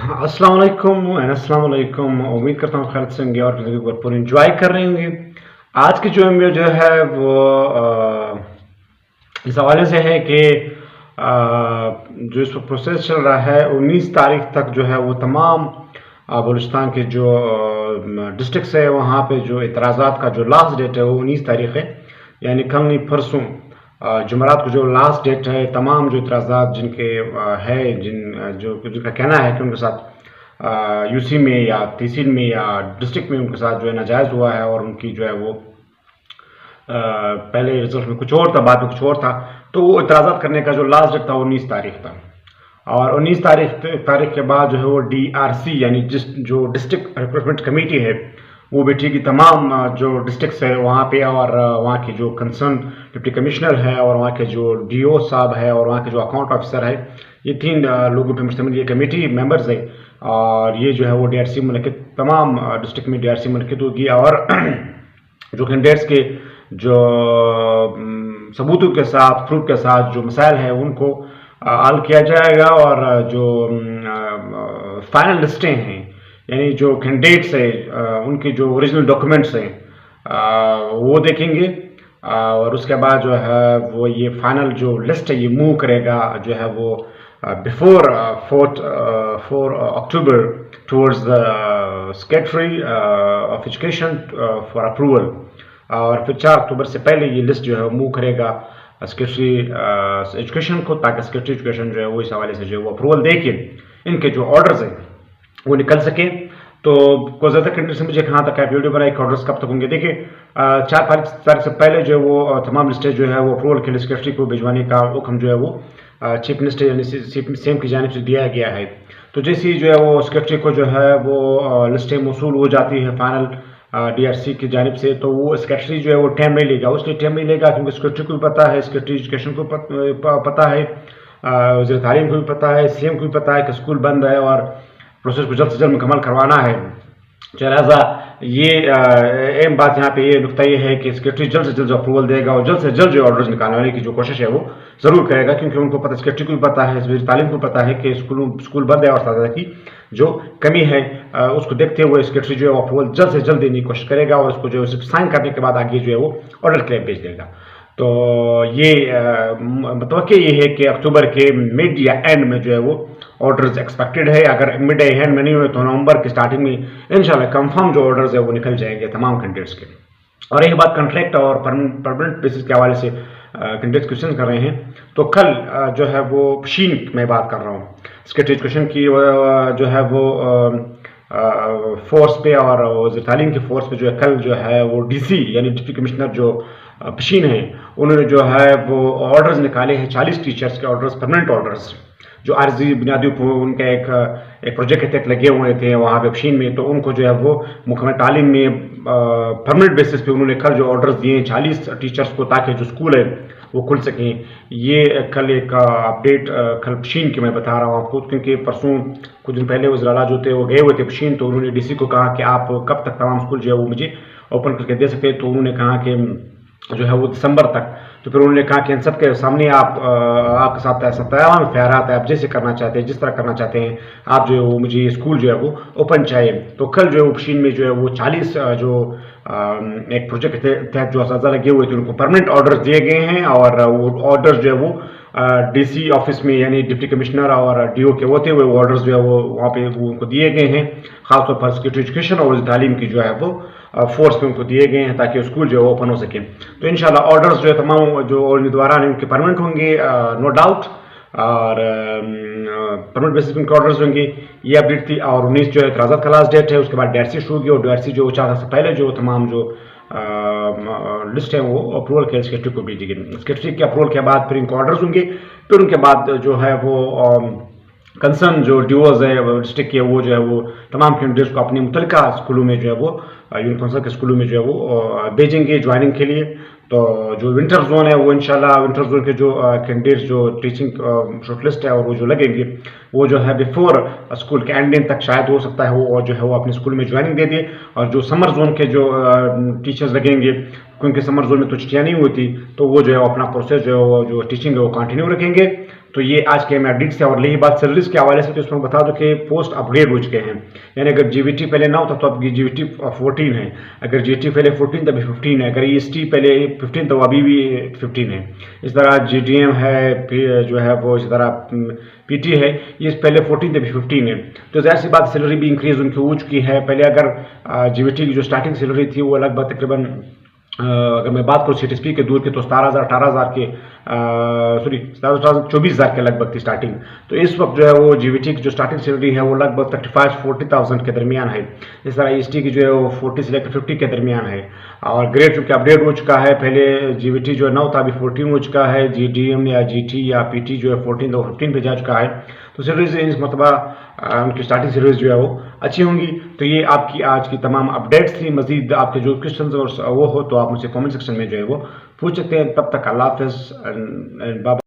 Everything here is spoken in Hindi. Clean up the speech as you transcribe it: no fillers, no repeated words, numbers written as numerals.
अस्सलाम वालेकुम एंड अस्सलाम वालेकुम। उम्मीद करता हूँ खैरियत से होंगे और ज़िंदगी को भरपूर एंजॉय कर रहे होंगे। आज की जो वीडियो जो है वो इस हवाले से है कि जो इस वक्त प्रोसेस चल रहा है 19 तारीख तक जो है वो तमाम बलूचिस्तान के जो डिस्ट्रिक्ट्स है वहाँ पे जो एतराज़ात का जो लास्ट डेट है वो 19 तारीख है, यानी कल नहीं परसों जुमेरात को जो लास्ट डेट है। तमाम जो एतराज़ात जिनके है जिनका कहना है कि उनके साथ यूसी में या तहसील में या डिस्ट्रिक्ट में उनके साथ जो है नाजायज़ हुआ है और उनकी जो है वो पहले रिजल्ट में कुछ और था, बाद में कुछ और था, तो वो इतराज़ात करने का जो लास्ट डेट था 19 तारीख था। और 19 तारीख के बाद जो है वो DRC यानी जो डिस्ट्रिक्ट रिक्रूटमेंट कमेटी है वो बैठी की तमाम जो डिस्ट्रिक्ट्स है वहाँ पे, और वहाँ के जो कंसर्न डिप्टी कमिश्नर है और वहाँ के जो DO साहब है और वहाँ के जो अकाउंट ऑफिसर है, ये 3 लोगों पर मुश्तमिल ये कमेटी मेंबर्स है। और ये जो है वो DRC मुनक़िद तमाम डिस्ट्रिक्ट में DRC मुनक़िद होगी और जो कैंडिडेट्स के जो सबूतों के साथ प्रूफ के साथ जो मसाइल है उनको हल किया जाएगा और जो फाइनल लिस्टें हैं यानी जो कैंडिडेट्स है उनके जो ओरिजिनल डॉक्यूमेंट्स हैं वो देखेंगे और उसके बाद जो है वो ये फाइनल जो लिस्ट है ये मूव करेगा जो है वो before 4 October towards the secretary of education for approval, और फिर 4 अक्टूबर से पहले ये लिस्ट जो है मूव करेगा सेक्रेटरी एजुकेशन को, ताकि सेक्रेटरी एजुकेशन जो है वो इस हवाले से जो है वो अप्रूवल दे के इनके जो ऑर्डर्स हैं वो निकल सके। तो को ज़्यादा कंडीशन से मुझे कहाँ तक है वीडियो बनाई, ऑर्डर्स कब तक होंगे। देखिए 4 तारीख से पहले जो है वो तमाम लिस्टें जो है वो अप्रूवल के लिए सेक्रेटरी को भिजवाने का हुक्म जो है वो चीफ मिनिस्टर यानी सीएम की जानिब से दिया गया है। तो जैसे ही जो है वो सेक्रेटरी को जो है वो लिस्टें मौसूल हो जाती है फाइनल DRC की जानिब से, तो वो सेक्रेटरी जो है वो टाइम नहीं लेगा, उसलिए टाइम नहीं लेगा क्योंकि सेक्रेटरी को भी पता है, सेक्रेटरी एजुकेशन को पता है, वज़ीर तालीम को भी पता है, CM को भी पता है कि स्कूल बंद है और प्रोसेस को जल्द से जल्द मुकम्मल करवाना है। लिहाजा ये अहम बात यहाँ पे ये नुकता ये है कि सेक्रेटरी जल्द से जल्द अप्रूवल देगा और जल्द से जल्द जो ऑर्डर्स निकालने की जो कोशिश है वो ज़रूर करेगा, क्योंकि उनको पता, सेक्रेटरी को भी पता है, वज़ीर तालीम को पता है कि स्कूल बंद है और उस्ताद की जो कमी है उसको देखते हुए सेक्रेटरी जो है अप्रूवल जल्द से जल्द देने की कोशिश करेगा और उसको जो है साइन करने के बाद आगे जो है वो ऑर्डर के लिए भेज देगा। तो ये मतलब ये है कि अक्टूबर के मिड या एंड में जो है वो ऑर्डर्स एक्सपेक्टेड है। अगर मिड या एंड में नहीं हुए तो नवंबर के स्टार्टिंग में इंशाल्लाह कंफर्म जो ऑर्डर्स है वो निकल जाएंगे तमाम कैंडिडेट्स के। और एक बात कॉन्ट्रैक्ट और परमानेंट बेसिस के हवाले से कैंडिडेट्स क्वेश्चन कर रहे हैं, तो कल जो है वो पशीन में बात कर रहा हूँ सेक्रेटरी एजुकेशन की जो है वो फोर्स पे और वज़ीर तालीम की फोर्स पे जो है कल जो है वो DC यानी डिप्टी कमिश्नर जो पशीन है उन्होंने जो है वो ऑर्डर्स निकाले हैं 40 टीचर्स के ऑर्डर्स, परमानेंट ऑर्डर्स जो आर्जी बुनियादी पर उनके एक प्रोजेक्ट के तहत लगे हुए थे वहाँ पे पशीन में, तो उनको जो है वो मुकम्मल तालीम में परमानेंट बेसिस पे उन्होंने कल जो ऑर्डर्स दिए 40 टीचर्स को, ताकि जो स्कूल है वो खुल सकें। ये कल एक अपडेट कल पशीन की मैं बता रहा हूँ आपको, क्योंकि परसों कुछ दिन पहले वज़ीर आला जो थे वो गए हुए थे पशीन, तो उन्होंने DC को कहा कि आप कब तक तमाम स्कूल जो है वो मुझे ओपन करके दे सकते, तो उन्होंने कहा कि जो है वो दिसंबर तक। तो फिर उन्होंने कहा कि इन सब के सामने आपके साथ ऐसा तमाम ख्यालात है, आप जैसे करना चाहते हैं, जिस तरह करना चाहते हैं आप, जो है वो मुझे स्कूल जो है वो ओपन चाहिए। तो कल जो है वो पशीन में जो है वो 40 जो एक प्रोजेक्ट के तहत जो असातिज़ा लगे हुए थे उनको परमानेंट ऑर्डर्स दिए गए हैं, और वो ऑर्डर्स जो है वो DC ऑफिस में यानी डिप्टी कमिश्नर और DO के होते हुए वो ऑर्डर्स जो है वो वहाँ पे वो उनको दिए गए हैं, खासतौर पर सेक्रेटरी एजुकेशन और तालीम की जो है वो फोर्स पे उनको दिए गए हैं ताकि स्कूल जो है ओपन हो सके। तो इंशाल्लाह ऑर्डर्स जो है तमाम जो उम्मीदवार हैं उनके परमानेंट होंगे, नो डाउट, और परमानेंट बेसिस पे उनके ऑर्डर्स होंगे। ये अपडेट थी। और 19 जो है एतराज़ात का लास्ट डेट है, उसके बाद DRC शुरू होगी और DRC जो 4 से पहले जो तमाम जो लिस्ट है वो अप्रूवल के सेक्रेटरी को भेजेगी। सेक्रेटरी के अप्रूवल के बाद फिर इनको ऑर्डर्स होंगे, फिर उनके बाद जो है वो कंसर्न जो DOs है डिस्ट्रिक्ट के वो जो है वो तमाम कैंडिडेट्स को अपने मुतल्लिका स्कूलों में जो है वो यूनिट काउंसिल के स्कूलों में जो है वो भेजेंगे ज्वाइनिंग के लिए। तो जो विंटर जोन है वो इंशाल्लाह विंटर जोन के जो कैंडिडेट्स जो टीचिंग शॉर्टलिस्ट है और वो जो लगेंगे वो जो है बिफोर स्कूल के एंडिंग तक शायद हो सकता है वो जो है वो अपने स्कूल में ज्वाइनिंग दे दिए। और जो समर जोन के जो टीचर्स लगेंगे, क्योंकि समर जोन में तो छुट्टियाँ नहीं होती, तो वो जो है अपना प्रोसेस जो है वो जो टीचिंग है वो कंटिन्यू रखेंगे। तो ये आज के मैं अपडेट्स है। और रही बात सैलरीज के हवाले से, तो इसमें बता दो कि पोस्ट अपग्रेड हो चुके हैं। यानी अगर जीवीटी पहले 9 था तो अब जीवीटी 14 है, अगर जीटी पहले 14 था अभी 15 है, अगर ईएसटी पहले 15 तो अभी भी 15 है। इस तरह जीडीएम है जो है वो, इस तरह पीटी है, ये पहले 14 थे अभी 15 है। तो जाहिर सी बात सैलरी भी इंक्रीज उनकी हो चुकी है। पहले अगर जीवीटी की जो स्टार्टिंग सैलरी थी वो लगभग तकरीबन अगर मैं बात करूँ सीटीएसपी के दूर के, तो 17,000 18,000 के सॉरी 24,000 के लगभग थी स्टार्टिंग। तो इस वक्त जो है वो जीवीटी की जो स्टार्टिंग सैलरी है वो लगभग 35-40,000 के दरमियान है। इस तरह ईएसटी की जो है वो 40 से लेकर 50 के दरमियान है। और ग्रेड चूँकि अपडेट हो चुका है, पहले जीवीटी जो है 9 था, अभी 14 हो चुका है। जीडीएम या जीटी या पीटी जो है 14 तो 15 पे जा चुका है। तो सैलरीज इस मतबा उनकी स्टार्टिंग सैलरीज जो है वो अच्छी होंगी। तो ये आपकी आज की तमाम अपडेट्स थी। मजीद आपके जो क्वेश्चन और वो हो तो आप मुझसे कमेंट सेक्शन में जो है वो पूछ सकते हैं। तब तक अल्लाह हाफ़िज़।